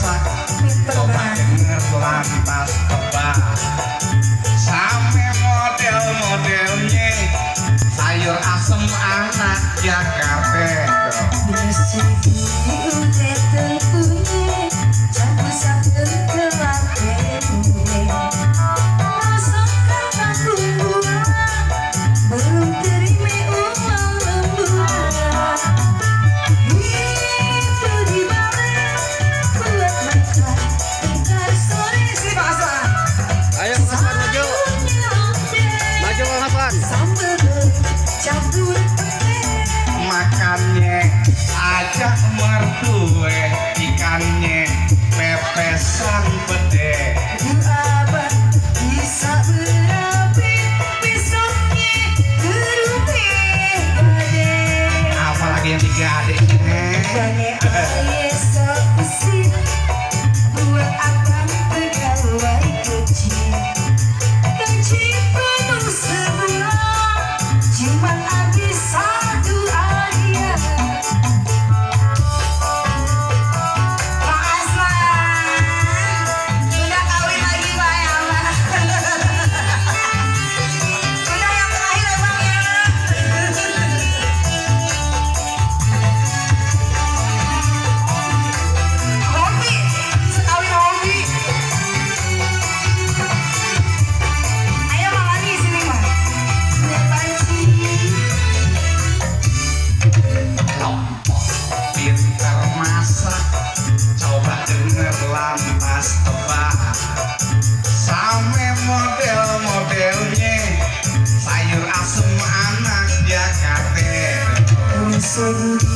masak coba denger lantas tebak sampai model-modelnya sayur asem anak Jakarta makannya ajak mertue ikannya pepesan pede abad bisa berapi pisangnya kerumih gade apalagi yang digadeknya gade ayah sepesin buat abang pegawai kecil gaji penuh sebulan cuma habis satu hadiah Pak Aslan sudah kawin lagi Pak ya Pak sudah yang terakhir ya Bang ya Hobi sekawin hobi ayo Bang lagi sini Bang panci lompok pinter masak coba denger lantas tebak sampai model-modelnya sayur asem anak Jakarta Segera